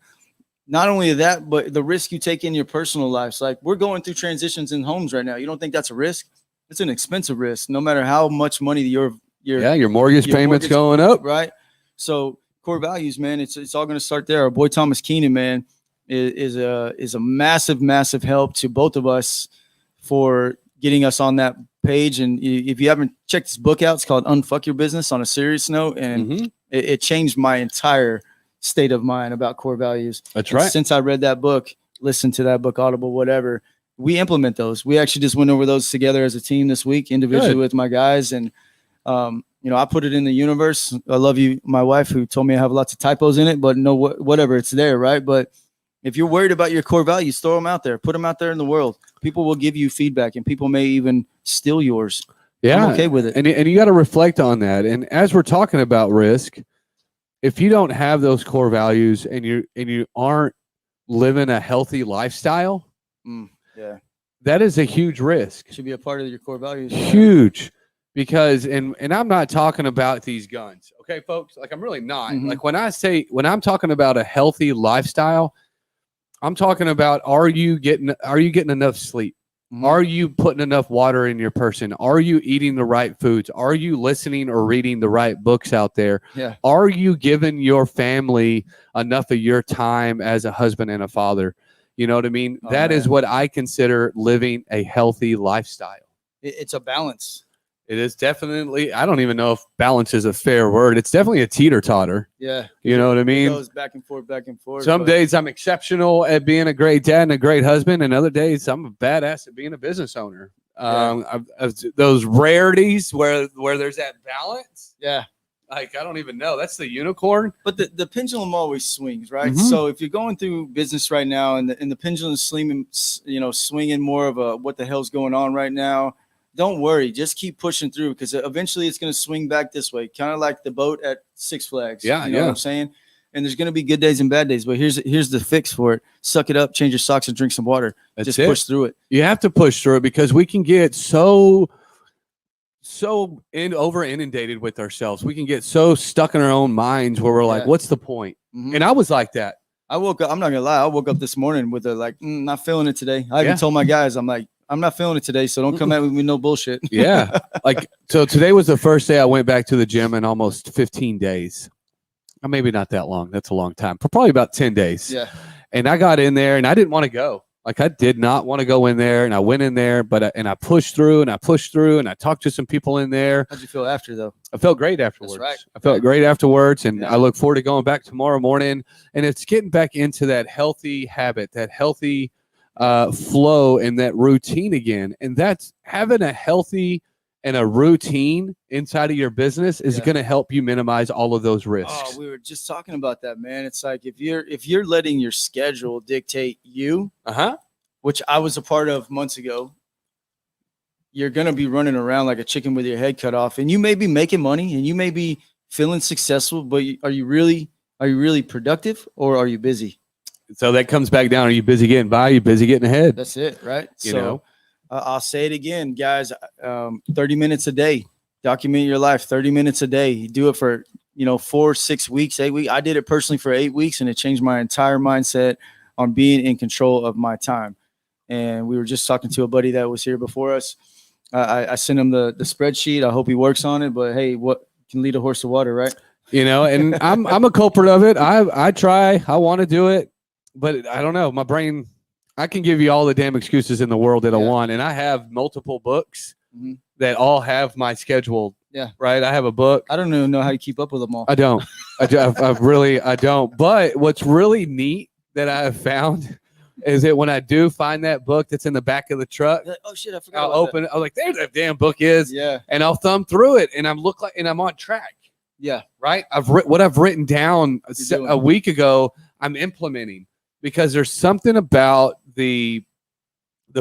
Not only that, but the risk you take in your personal lives. Like, we're going through transitions in homes right now. You don't think that's a risk? It's an expensive risk, no matter how much money your mortgage payment's going up, right? So core values, man, it's all going to start there. Our boy Thomas Keenan, man, is a massive help to both of us for getting us on that page. And if you haven't checked this book out, it's called Unfuck Your Business, on a serious note. And it changed my entire state of mind about core values. That's right. Since I read that book, listened to that book, Audible, whatever, we implement those. We actually just went over those together as a team this week, individually with my guys. And, you know, I put it in the universe. I love you, my wife, who told me I have lots of typos in it, but no, whatever, it's there, right? But if you're worried about your core values, throw them out there. Put them out there in the world. People will give you feedback, and people may even steal yours. Yeah, I'm okay with it. And you got to reflect on that. And as we're talking about risk, if you don't have those core values and you aren't living a healthy lifestyle, that is a huge risk. It should be a part of your core values. Huge. Because and I'm not talking about these guns, okay, folks? Like, I'm really not. Like, when I'm talking about a healthy lifestyle, I'm talking about, are you getting enough sleep? Are you putting enough water in your person? Are you eating the right foods? Are you listening or reading the right books out there? Yeah. Are you giving your family enough of your time as a husband and a father? You know what I mean? That is what I consider living a healthy lifestyle. It's a balance. It is definitely, I don't even know if balance is a fair word. It's definitely a teeter-totter. Yeah. You know what I mean? It goes back and forth. Some days I'm exceptional at being a great dad and a great husband, and other days I'm a badass at being a business owner. Those rarities where there's that balance. Yeah. Like, I don't even know. That's the unicorn. But the pendulum always swings, right? So if you're going through business right now and the pendulum is swinging more of a what the hell's going on right now, don't worry. Just keep pushing through, because eventually it's going to swing back this way, kind of like the boat at Six Flags. Yeah, you know what I'm saying? And there's going to be good days and bad days, but here's the fix for it. Suck it up, change your socks, and drink some water. Just push through it. You have to push through it, because we can get so over inundated with ourselves. We can get so stuck in our own minds where we're like, what's the point? And I was like that. I woke up, I'm not going to lie, I woke up this morning with not feeling it today. I even told my guys, I'm like, I'm not feeling it today, so don't come at me with no bullshit. So today was the first day I went back to the gym in almost 15 days. Maybe not that long. That's a long time. Probably about 10 days. Yeah. And I got in there, and I didn't want to go. Like, I did not want to go in there, and I went in there, but I pushed through, and I talked to some people in there. How'd you feel after, though? I felt great afterwards. That's right. I felt great afterwards, and I look forward to going back tomorrow morning. And it's getting back into that healthy habit, that healthy flow, and that routine again. And that's having a healthy and a routine inside of your business is going to help you minimize all of those risks. Oh, we were just talking about that, man. It's like if you're letting your schedule dictate you, which I was a part of months ago, you're going to be running around like a chicken with your head cut off. And you may be making money and you may be feeling successful, but are you really productive, or are you busy? So that comes back down. Are you busy getting by? Are you busy getting ahead? That's it, right? You know, I'll say it again, guys. 30 minutes a day. Document your life. 30 minutes a day. You do it for 4, 6 weeks, 8 weeks. I did it personally for 8 weeks, and it changed my entire mindset on being in control of my time. And we were just talking to a buddy that was here before us. I sent him the spreadsheet. I hope he works on it. But hey, can lead a horse to water, right? You know, and I'm a culprit of it. I try, I want to do it, but I don't know. My brain, I can give you all the damn excuses in the world that I want, and I have multiple books that all have my schedule. Yeah. Right. I have a book. I don't even know how you keep up with them all. I don't. I don't. But what's really neat that I have found is that when I do find that book that's in the back of the truck, like, oh shit, I forgot. I'll open it. I'm like, there that damn book is. Yeah. And I'll thumb through it, and I'm on track. Yeah. Right. What I've written down a week ago, I'm implementing, because there's something about the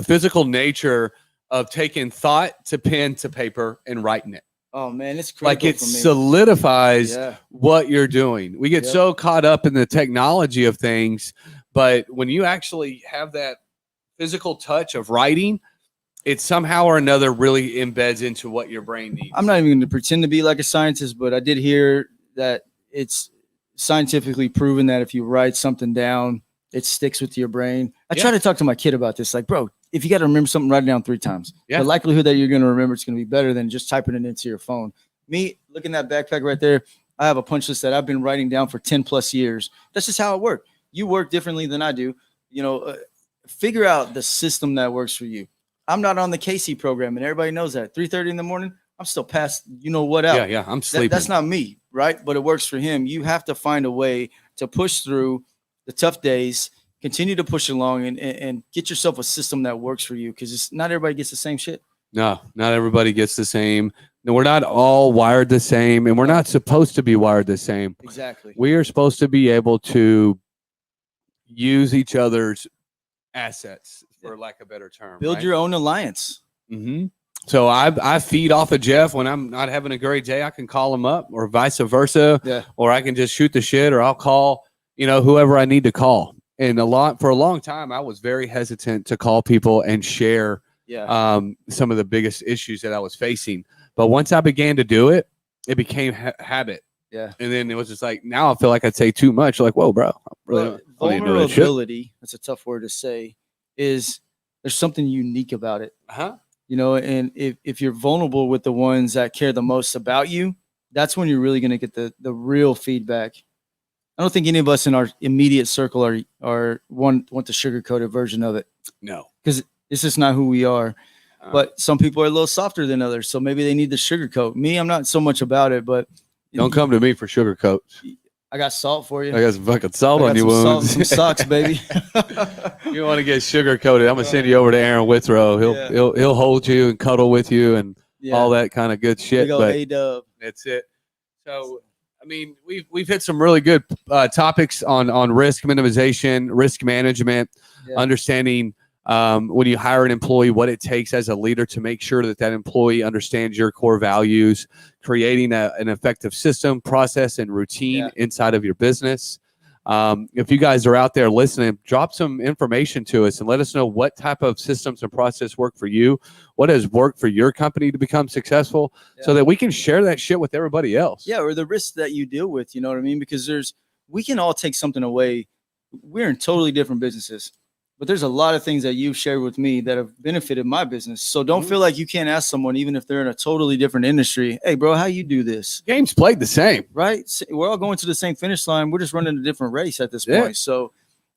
physical nature of taking thought to pen to paper and writing it. Oh man, it's critical. Like it solidifies what you're doing. We get so caught up in the technology of things, but when you actually have that physical touch of writing, it somehow or another really embeds into what your brain needs. I'm not even going to pretend to be like a scientist, but I did hear that it's scientifically proven that if you write something down, it sticks with your brain. I try to talk to my kid about this. Like, bro, if you got to remember something, write it down 3 times. The likelihood that you're going to remember it's going to be better than just typing it into your phone. Me, looking at that backpack right there, I have a punch list that I've been writing down for 10 plus years. That's just how it works. You work differently than I do. You know, figure out the system that works for you. I'm not on the KC program, and everybody knows that. 3:30 in the morning, I'm still past you know what out. Yeah, I'm sleeping. That's not me, right? But it works for him. You have to find a way to push through the tough days, continue to push along, and get yourself a system that works for you, because not everybody gets the same shit. No, not everybody gets the same. No, we're not all wired the same, and we're not supposed to be wired the same. Exactly. We are supposed to be able to use each other's assets, for lack of a better term. Build your own alliance. Mm-hmm. So I feed off of Jeff when I'm not having a great day. I can call him up, or vice versa. Yeah. Or I can just shoot the shit, or I'll call, whoever I need to call. And for a long time, I was very hesitant to call people and share some of the biggest issues that I was facing. But once I began to do it, it became habit. Yeah. And then it was just like, now I feel like I'd say too much. Like, whoa, bro. Vulnerability, that's a tough word to say, is there's something unique about it. Uh-huh. And if you're vulnerable with the ones that care the most about you, that's when you're really going to get the real feedback. I don't think any of us in our immediate circle want the sugar-coated version of it. No. Because it's just not who we are. But some people are a little softer than others, so maybe they need the sugarcoat. Me, I'm not so much about it, but don't come to me for sugarcoat. I got salt for you. I got some fucking salt on your wounds. Salt and some socks, baby. You want to get sugar-coated? I'm gonna send you over to Aaron Withrow. He'll hold you and cuddle with you and all that kind of good shit. But that's it. So, I mean, we've hit some really good topics on risk minimization, risk management, understanding when you hire an employee, what it takes as a leader to make sure that employee understands your core values, creating an effective system, process, and routine inside of your business. If you guys are out there listening, drop some information to us and let us know what type of systems and process work for you, what has worked for your company to become successful, so that we can share that shit with everybody else. Yeah, or the risks that you deal with, you know what I mean? Because we can all take something away. We're in totally different businesses. But there's a lot of things that you've shared with me that have benefited my business. So don't feel like you can't ask someone, even if they're in a totally different industry, hey, bro, how you do this? Game's played the same. Right? We're all going to the same finish line. We're just running a different race at this point. So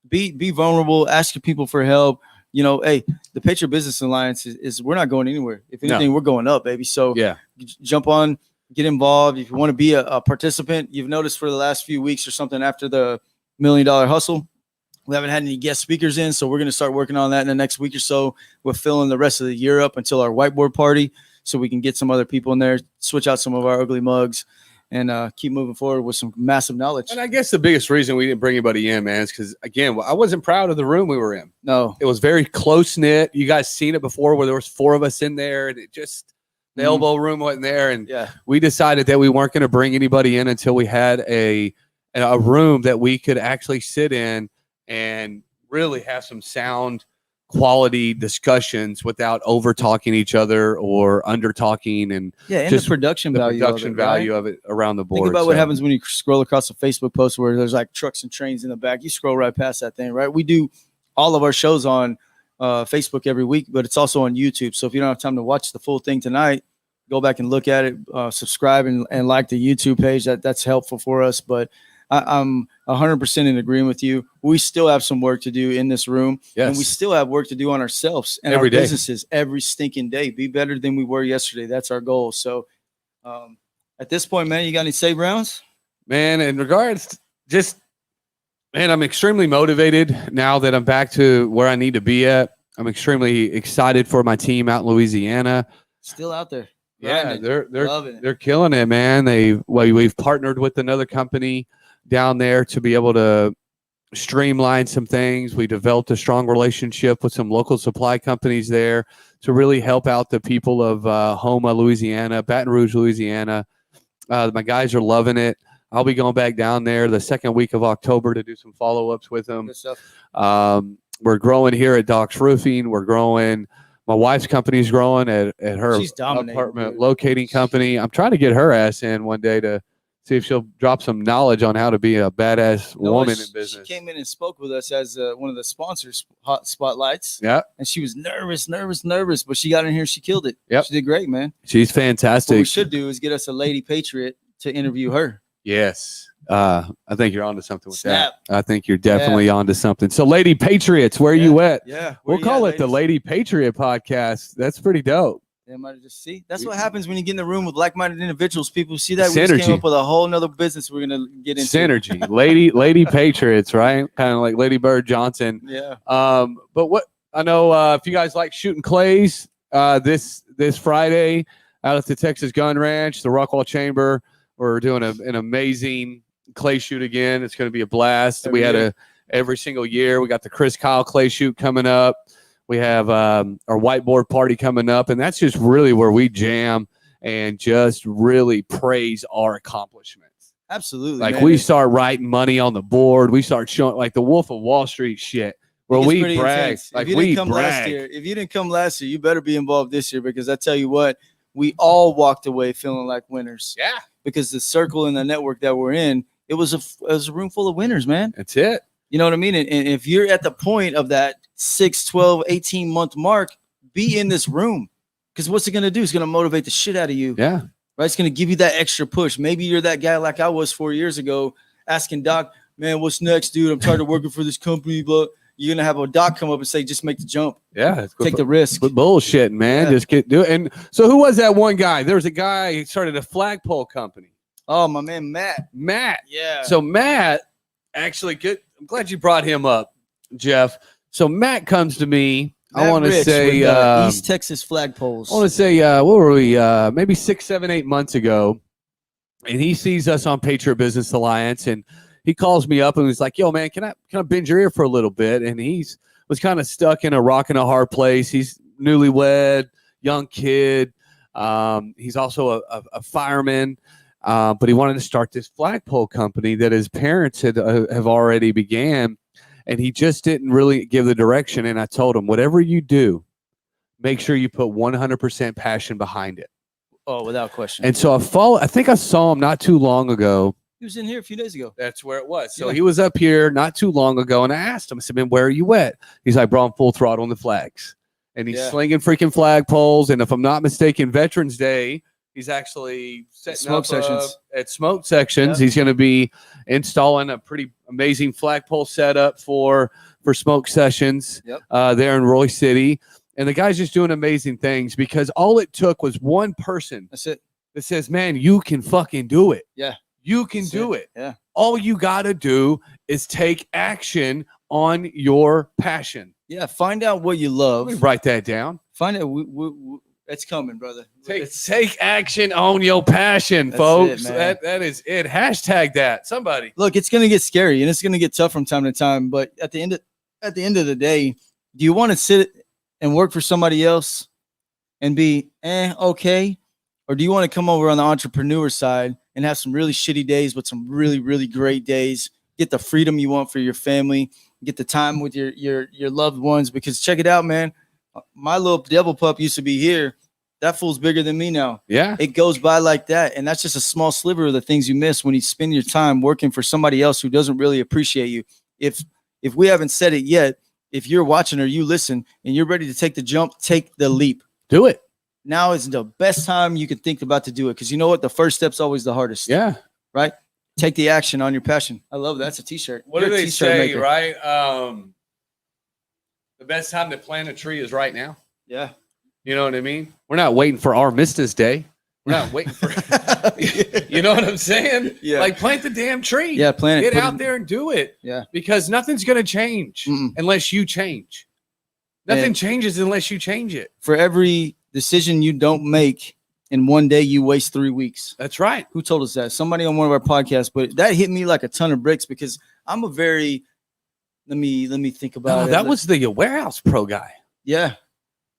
be vulnerable. Ask your people for help. Hey, the Patriot Business Alliance is we're not going anywhere. If anything, we're going up, baby. So jump on, get involved. If you want to be a participant, you've noticed for the last few weeks or something after the $1 Million Hustle, we haven't had any guest speakers in, so we're going to start working on that in the next week or so. We're filling the rest of the year up until our whiteboard party so we can get some other people in there, switch out some of our ugly mugs, and keep moving forward with some massive knowledge. And I guess the biggest reason we didn't bring anybody in, man, is because, again, I wasn't proud of the room we were in. No. It was very close-knit. You guys seen it before where there was 4 of us in there, and it just – the elbow room wasn't there. And we decided that we weren't going to bring anybody in until we had a room that we could actually sit in and really have some sound quality discussions without over talking each other or under talking, and just the production value of it around the board. Think about what happens when you scroll across a Facebook post where there's like trucks and trains in the back. You scroll right past that thing, right? We do all of our shows on Facebook every week, but it's also on YouTube. So if you don't have time to watch the full thing tonight, go back and look at it, subscribe and like the YouTube page. That's helpful for us. But I'm 100% in agreement with you. We still have some work to do in this room. Yes. And we still have work to do on ourselves and Every our day. businesses every stinking day. Be better than we were yesterday. That's our goal. So at this point, man, you got any save rounds? Man, in regards to I'm extremely motivated now that I'm back to where I need to be at. I'm extremely excited for my team out in Louisiana. Still out there. Yeah, Grinding. they're killing it, man. We've partnered with another company down there to be able to streamline some things. We developed a strong relationship with some local supply companies there to really help out the people of Houma, Louisiana, Baton Rouge, Louisiana. My guys are loving it. I'll be going back down there the second week of October to do some follow-ups with them. Good stuff. We're growing here at Doc's Roofing. We're growing. My wife's company's growing at her apartment locating company. I'm trying to get her ass in one day to see if she'll drop some knowledge on how to be a badass woman in business. She came in and spoke with us as one of the sponsors, Hot Spotlights. Yeah. And she was nervous, but she got in here. She killed it. Yep. She did great, man. She's fantastic. What we should do is get us a lady patriot to interview her. Yes. I think you're onto something with Snap. that. I think you're definitely onto something. So, Lady Patriots, where are you at? Yeah. We'll call it the Lady Patriot Podcast. That's pretty dope. They might have just see. That's what happens when you get in the room with like-minded individuals. People see that we Synergy. just came up with a whole nother business we're gonna get into. Synergy. Lady Patriots, right? Kind of like Lady Bird Johnson. Yeah. But what I know, if you guys like shooting clays, this Friday out at the Texas Gun Ranch, the Rockwall Chamber, we're doing an amazing clay shoot again. It's going to be a blast. Every single year. We got the Chris Kyle clay shoot coming up. We have our whiteboard party coming up, and that's just really where we jam and just really praise our accomplishments. Absolutely. Like, man. we start writing money on the board. We start showing like the Wolf of Wall Street shit where we brag. Like, we brag. If you didn't come last year, you better be involved this year, because I tell you what, we all walked away feeling like winners. Yeah. Because the circle and the network that we're in, it was a room full of winners, man. That's it. You know what I mean? And if you're at the point of that 6, 12, 18-month mark, be in this room. Because what's it going to do? It's going to motivate the shit out of you. Yeah. Right? It's going to give you that extra push. Maybe you're that guy like I was 4 years ago asking Doc, man, what's next, dude? I'm tired of working for this company, but you're going to have a Doc come up and say, just make the jump. Yeah. Take the risk. But bullshit, man. Yeah. Just do it. And so who was that one guy? There was a guy who started a flagpole company. Oh, my man, Matt. Yeah. So Matt, actually, good. I'm glad you brought him up, Jeff. So Matt comes to me. I want to say with, East Texas flagpoles. I want to say what were we? Maybe 6, 7, 8 months ago, and he sees us on Patriot Business Alliance, and he calls me up and he's like, "Yo, man, can I bend your ear for a little bit?" And was kind of stuck in a rock and a hard place. He's newlywed, young kid. He's also a fireman. But he wanted to start this flagpole company that his parents have already began, and he just didn't really give the direction. And I told him, whatever you do, make sure you put 100% passion behind it. Oh, without question. And so I think I saw him not too long ago. He was in here a few days ago. That's where it was. So he was up here not too long ago, and I asked him, I said, man, where are you at? He's like, bro, I'm full throttle on the flags. And he's slinging freaking flagpoles. And if I'm not mistaken, Veterans Day, he's actually setting smoke sections. At smoke sections. Yeah. He's going to be installing a pretty amazing flagpole setup for smoke sessions there in Roy City. And the guy's just doing amazing things, because all it took was one person. That's it. That says, man, you can fucking do it. Yeah. You can do it. Yeah. All you got to do is take action on your passion. Yeah. Find out what you love. Let me write that down. Find out. It's coming, brother. Take action on your passion, folks. That is it. Hashtag that. Somebody. Look, it's gonna get scary and it's gonna get tough from time to time. But at the end of the day, do you want to sit and work for somebody else and be okay, or do you want to come over on the entrepreneur side and have some really shitty days but some really, really great days? Get the freedom you want for your family. Get the time with your loved ones. Because check it out, man. My little devil pup used to be here. That fool's bigger than me now. Yeah. It goes by like that. And that's just a small sliver of the things you miss when you spend your time working for somebody else who doesn't really appreciate you. If we haven't said it yet, if you're watching or you listen and you're ready to take the jump, take the leap. Do it. now is the best time you can think about to do it. Because you know what? The first step's always the hardest. Yeah. Right? Take the action on your passion. I love that. That's a t-shirt. What You're do a they t-shirt say, maker. right? The best time to plant a tree is right now. Yeah. You know what I mean? We're not waiting for Armistice Day. We're not waiting for, you know what I'm saying? Yeah. Like plant the damn tree. Yeah, plant it. Get out there and do it. Yeah. Because nothing's going to change unless you change. Nothing changes unless you change it. For every decision you don't make in one day, you waste 3 weeks. That's right. Who told us that? Somebody on one of our podcasts, but that hit me like a ton of bricks because I'm a very, let me think about it. That was the warehouse pro guy. Yeah.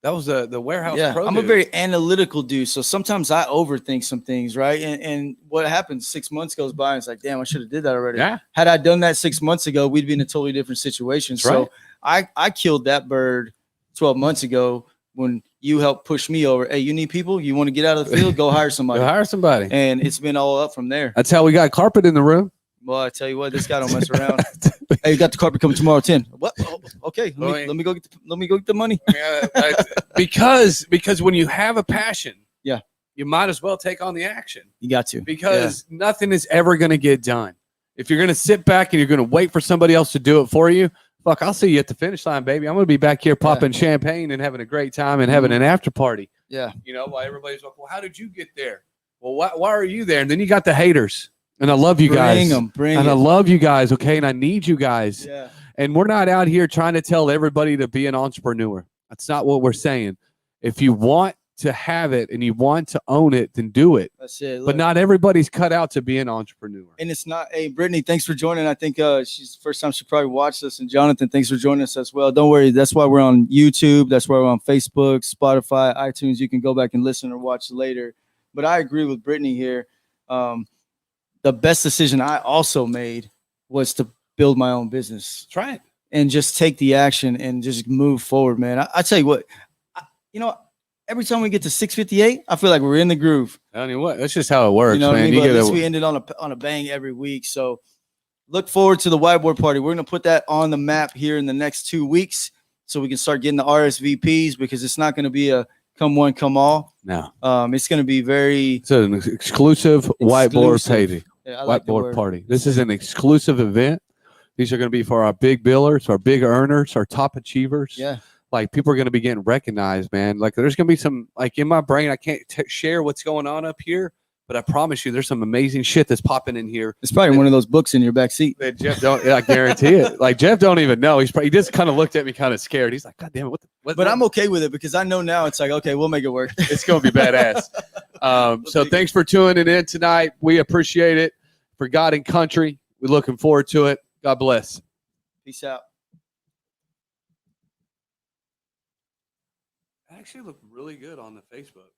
That was the warehouse pro I'm dude. a very analytical dude. So sometimes I overthink some things, right? And what happens, 6 months goes by and it's like, damn, I should have did that already. Yeah. Had I done that 6 months ago, we'd be in a totally different situation. That's so I killed that bird 12 months ago when you helped push me over. Hey, you need people? You want to get out of the field? Go hire somebody. Go hire somebody. And it's been all up from there. That's how we got carpet in the room. Well, I tell you what, this guy don't mess around. Hey, you got the carpet coming tomorrow at 10. What? Oh, okay, let me go get the money. because when you have a passion, yeah, you might as well take on the action. You got to. Because nothing is ever going to get done. If you're going to sit back and you're going to wait for somebody else to do it for you, fuck, I'll see you at the finish line, baby. I'm going to be back here popping champagne and having a great time and having an after party. Yeah. You know, while everybody's like, well, how did you get there? Well, why are you there? And then you got the haters. And I love you guys. Bring and them. I love you guys, okay? And I need you guys. Yeah. And we're not out here trying to tell everybody to be an entrepreneur. That's not what we're saying. If you want to have it and you want to own it, then do it. That's it. Look, but not everybody's cut out to be an entrepreneur. And it's not, hey, Brittany, thanks for joining. I think she's the first time she probably watched us. And Jonathan, thanks for joining us as well. Don't worry. That's why we're on YouTube. That's why we're on Facebook, Spotify, iTunes. You can go back and listen or watch later. But I agree with Brittany here. The best decision I also made was to build my own business. That's right. And just take the action and just move forward, man. I tell you what, every time we get to 6:58, I feel like we're in the groove. I mean, what? That's just how it works, you know what man. I mean? But at least we ended on a bang every week. So look forward to the whiteboard party. We're going to put that on the map here in the next 2 weeks so we can start getting the RSVPs because it's not going to be a come one, come all. No. It's going to be it's an exclusive whiteboard party. Yeah, like whiteboard party. This is an exclusive event. These are going to be for our big billers, our big earners, our top achievers. Yeah. Like people are going to be getting recognized, man. Like there's going to be some, like in my brain, I can't share what's going on up here, but I promise you there's some amazing shit that's popping in here. It's probably one of those books in your back seat. That Jeff don't, I guarantee it. Like Jeff don't even know. He just kind of looked at me kind of scared. He's like, God damn it. But I'm okay with it because I know now it's like, okay, we'll make it work. It's going to be badass. So thanks for tuning in tonight. We appreciate it. For God and country, we're looking forward to it. God bless. Peace out. Actually looked really good on the Facebook.